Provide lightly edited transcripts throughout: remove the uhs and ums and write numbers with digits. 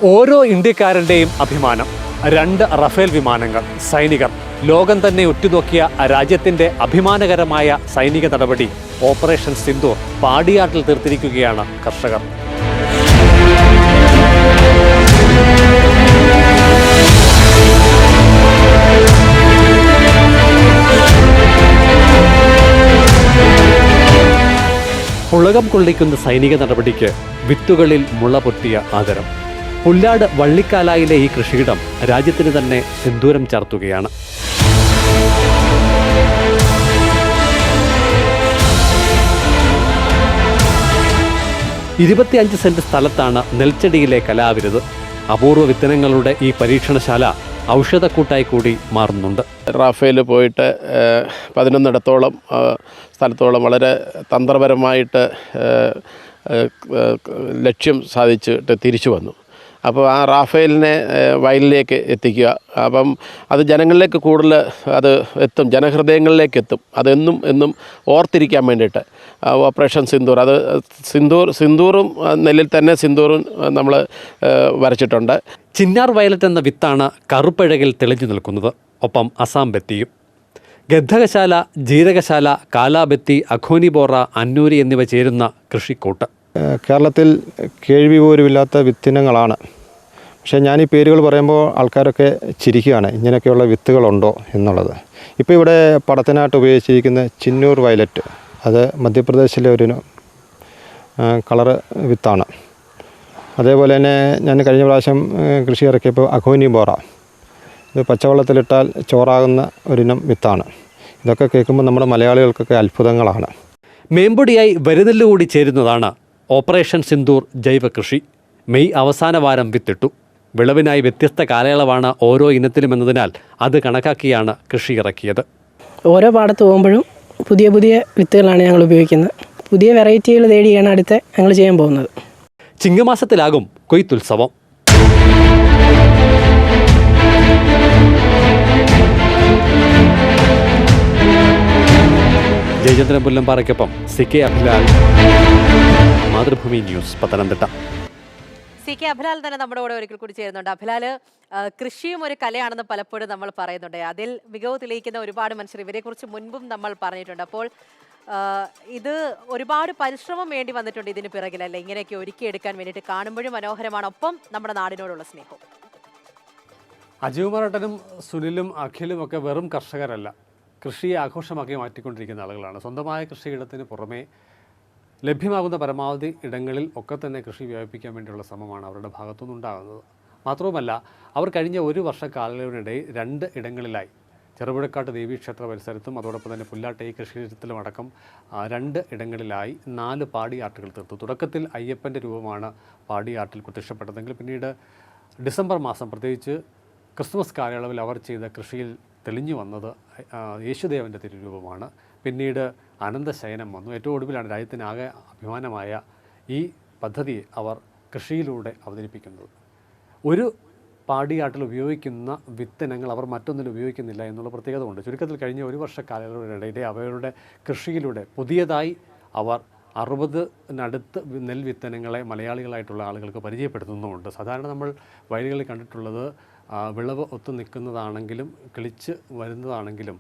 ഓരോ ഇന്ത്യക്കാരൻ്റെയും അഭിമാനം. 2 റഫേൽ വിമാനങ്ങൾ. സൈനികർ. ലോകം തന്നെ ഉറ്റുനോക്കിയ രാജ്യത്തിൻ്റെ അഭിമാനകരമായ സൈനിക നടപടി ഓപ്പറേഷൻ സിന്ദൂർ പാടിയാട്ടിൽ തീർത്തിരിക്കുകയാണ് കർഷകർ. പുളകം കൊള്ളിക്കുന്ന സൈനിക നടപടിക്ക് വിത്തുകളിൽ മുള പൊട്ടിയ ആദരം. പുല്ലാട് വള്ളിക്കാലായിലെ ഈ കൃഷിയിടം രാജ്യത്തിന് തന്നെ സിന്ദൂരം ചാർത്തുകയാണ്. ഇരുപത്തിയഞ്ച് സെന്റ് സ്ഥലത്താണ് നെൽച്ചെടിയിലെ കലാവിരുത്. അപൂർവ വിത്തനങ്ങളുടെ ഈ പരീക്ഷണശാല ഔഷധക്കൂട്ടായി കൂടി മാറുന്നുണ്ട്. റാഫേൽ പോയിട്ട് 11 സ്ഥലത്തോളം വളരെ തന്ത്രപരമായിട്ട് ലക്ഷ്യം സാധിച്ചിട്ട് തിരിച്ചു വന്നു. അപ്പോൾ ആ റാഫേലിനെ വയലിലേക്ക് എത്തിക്കുക. അപ്പം അത് ജനങ്ങളിലേക്ക് കൂടുതൽ അത് എത്തും, ജനഹൃദയങ്ങളിലേക്ക് എത്തും. അതെന്നും ഓർത്തിരിക്കാൻ വേണ്ടിയിട്ട് ഓപ്പറേഷൻ സിന്ദൂർ, അത് സിന്ദൂറും നെല്ലിൽ തന്നെ സിന്ദൂറും നമ്മൾ വരച്ചിട്ടുണ്ട്. ചിന്നാർ വയലറ്റ് എന്ന വിത്താണ് കറുപ്പഴകിൽ തെളിഞ്ഞു നിൽക്കുന്നത്. ഒപ്പം അസാം ബത്തിയും. ഗന്ധകശാല, ജീരകശാല, കാലാബത്തി, അഖോനിബോറ, അന്നൂരി എന്നിവ ചേരുന്ന കൃഷിക്കൂട്ട്. കേരളത്തിൽ കേൾവി പോലുമില്ലാത്ത വിത്തിനങ്ങളാണ്. പക്ഷേ ഞാൻ ഈ പേരുകൾ പറയുമ്പോൾ ആൾക്കാരൊക്കെ ചിരിക്കുകയാണ്, ഇങ്ങനെയൊക്കെയുള്ള വിത്തുകളുണ്ടോ എന്നുള്ളത്. ഇപ്പോൾ ഇവിടെ പടത്തിനായിട്ട് ഉപയോഗിച്ചിരിക്കുന്ന ചിന്നൂർ വയലറ്റ്, അത് മധ്യപ്രദേശിലെ ഒരു കളറ് വിത്താണ്. അതേപോലെ തന്നെ ഞാൻ കഴിഞ്ഞ പ്രാവശ്യം കൃഷി ഇറക്കിയപ്പോൾ അഖോനിബോറ, ഇത് പച്ചവെള്ളത്തിലിട്ടാൽ ചോറാകുന്ന ഒരിനം വിത്താണ്. ഇതൊക്കെ കേൾക്കുമ്പോൾ നമ്മുടെ മലയാളികൾക്കൊക്കെ അത്ഭുതങ്ങളാണ്. മേമ്പൊടിയായി വരുനെല്ല് കൂടി ചേരുന്നതാണ് ഓപ്പറേഷൻ സിന്ദൂർ ജൈവ കൃഷി. മെയ് അവസാന വാരം വിത്തിട്ടു. വിളവിനായി വ്യത്യസ്ത കാലയളവാണ് ഓരോ ഇനത്തിലും എന്നതിനാൽ അത് കണക്കാക്കിയാണ് കൃഷി ഇറക്കിയത്. ഓരോ പാടത്ത് പോകുമ്പോഴും പുതിയ പുതിയ വിത്തുകളാണ് ഞങ്ങൾ ഉപയോഗിക്കുന്നത്. പുതിയ വെറൈറ്റികൾ തേടിയാണ് അടുത്ത് ഞങ്ങൾ ചെയ്യാൻ പോകുന്നത്. ചിങ്ങമാസത്തിലാകും കൊയ്ത്തുത്സവം. ജയചന്ദ്രൻ പുല്ലമ്പാറയ്ക്കൊപ്പം CK Abhilal, Mathrubhumi news, Pathanamthitta. CK Abhilal തന്നെ നമ്മുടെ കൂടെ ഒരിക്കൽ കൂടി ചേരുന്നുണ്ട്. അഭിലാൽ, കൃഷിയും ഒരു കലയാണെന്ന് പലപ്പോഴും നമ്മൾ പറയുന്നുണ്ട്. അതിൽ മികവ് തെളിയിക്കുന്ന ഒരുപാട് മനുഷ്യർ, ഇവരെക്കുറിച്ച് മുൻപും നമ്മൾ പറഞ്ഞിട്ടുണ്ട്. അപ്പോൾ ഇത് ഒരുപാട് പരിശ്രമം വേണ്ടി വന്നിട്ടുണ്ട് ഇതിന് പിറകിലല്ലേ, ഇങ്ങനെയൊക്കെ ഒരുക്കിയെടുക്കാൻ വേണ്ടിയിട്ട്. കാണുമ്പോഴും മനോഹരമാണ്, ഒപ്പം നമ്മുടെ നാടിനോടുള്ള സ്നേഹവും. അജുകുമാരേട്ടനും സുനിലും അഖിലും ഒക്കെ വെറും കർഷകരല്ല, കൃഷിയെ ആഘോഷമാക്കി മാറ്റിക്കൊണ്ടിരിക്കുന്ന ആളുകളാണ്. സ്വന്തമായ കൃഷിയിടത്തിന് പുറമേ ലഭ്യമാകുന്ന പരമാവധി ഇടങ്ങളിൽ ഒക്കെ തന്നെ കൃഷി വ്യാപിപ്പിക്കാൻ വേണ്ടിയുള്ള ശ്രമമാണ് അവരുടെ ഭാഗത്തുനിന്നുണ്ടാകുന്നത്. മാത്രവുമല്ല, അവർ കഴിഞ്ഞ 1 വർഷ കാലയളവിനിടയിൽ 2 ഇടങ്ങളിലായി, ചെറുപുഴക്കാട്ട് ദേവീക്ഷേത്ര പരിസരത്തും അതോടൊപ്പം തന്നെ പുല്ലാട്ടെ ഈ കൃഷിയിടത്തിലും അടക്കം 2 ഇടങ്ങളിലായി 4 പാടിയാട്ടുകൾ തീർത്തു. തുടക്കത്തിൽ അയ്യപ്പൻ്റെ രൂപമാണ് പാടിയാട്ടിൽ പ്രത്യക്ഷപ്പെട്ടതെങ്കിൽ പിന്നീട് ഡിസംബർ മാസം, പ്രത്യേകിച്ച് ക്രിസ്മസ് കാലയളവിൽ അവർ ചെയ്ത കൃഷിയിൽ തെളിഞ്ഞു വന്നത് യേശുദേവൻ്റെ തിരുരൂപമാണ്. പിന്നീട് അനന്തശയനം വന്നു. ഏറ്റവും ഒടുവിലാണ് രാജ്യത്തിനാകെ അഭിമാനമായ ഈ പദ്ധതിയെ അവർ കൃഷിയിലൂടെ അവതരിപ്പിക്കുന്നത്. ഒരു പാടിയാട്ടിൽ ഉപയോഗിക്കുന്ന വിത്തിനങ്ങൾ അവർ മറ്റൊന്നിൽ ഉപയോഗിക്കുന്നില്ല എന്നുള്ള പ്രത്യേകത ഉണ്ട്. ചുരുക്കത്തിൽ കഴിഞ്ഞ 1 വർഷ കാലയളവിനിടയിലെ അവരുടെ കൃഷിയിലൂടെ പുതിയതായി അവർ 60-നടുത്ത് നെൽവിത്തനങ്ങളെ മലയാളികളായിട്ടുള്ള ആളുകൾക്ക് പരിചയപ്പെടുത്തുന്നുമുണ്ട്. സാധാരണ നമ്മൾ വയലുകളിൽ കണ്ടിട്ടുള്ളത് വിളവ് ഒത്തു നിൽക്കുന്നതാണെങ്കിലും കിളിച്ച് വരുന്നതാണെങ്കിലും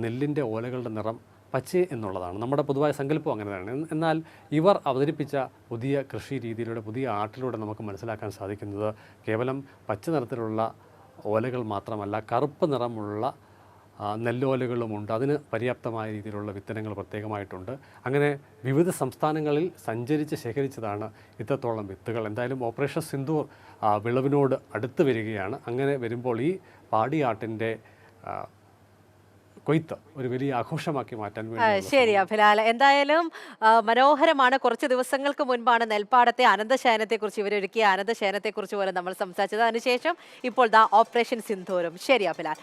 നെല്ലിൻ്റെ ഓലകളുടെ നിറം പച്ച എന്നുള്ളതാണ് നമ്മുടെ പൊതുവായ സങ്കല്പം. അങ്ങനെയാണ്. എന്നാൽ ഇവർ അവതരിപ്പിച്ച പുതിയ കൃഷി രീതിയിലൂടെ, പുതിയ ആർട്ടിലൂടെ നമുക്ക് മനസ്സിലാക്കാൻ സാധിക്കുന്നത് കേവലം പച്ച നിറത്തിലുള്ള ഓലകൾ മാത്രമല്ല, കറുപ്പ് നിറമുള്ള നെല്ലോലകളുമുണ്ട്. അതിന് പര്യാപ്തമായ രീതിയിലുള്ള വിത്തനങ്ങൾ പ്രത്യേകമായിട്ടുണ്ട്. അങ്ങനെ വിവിധ സംസ്ഥാനങ്ങളിൽ സഞ്ചരിച്ച് ശേഖരിച്ചതാണ് ഇത്രത്തോളം വിത്തുകൾ. എന്തായാലും ഓപ്പറേഷൻ സിന്ദൂർ വിളവിനോട് അടുത്ത് വരികയാണ്. അങ്ങനെ വരുമ്പോൾ ഈ പാടിയാട്ടിൻ്റെ കൊയ്ത്ത് ഒരു വലിയ ആഘോഷമാക്കി മാറ്റാൻ വേണ്ടി. ശരി അഭിലാൽ, എന്തായാലും മനോഹരമാണ്. കുറച്ച് ദിവസങ്ങൾക്ക് മുൻപാണ് നെൽപ്പാടത്തെ അനന്തശയനത്തെക്കുറിച്ച്, ഇവരൊരുക്കിയ അനന്തശയനത്തെക്കുറിച്ച് പോലെ നമ്മൾ സംസാരിച്ചത്. അതിനുശേഷം ഇപ്പോൾ ഓപ്പറേഷൻ സിന്ദൂരും. ശരി അഭിലാൽ.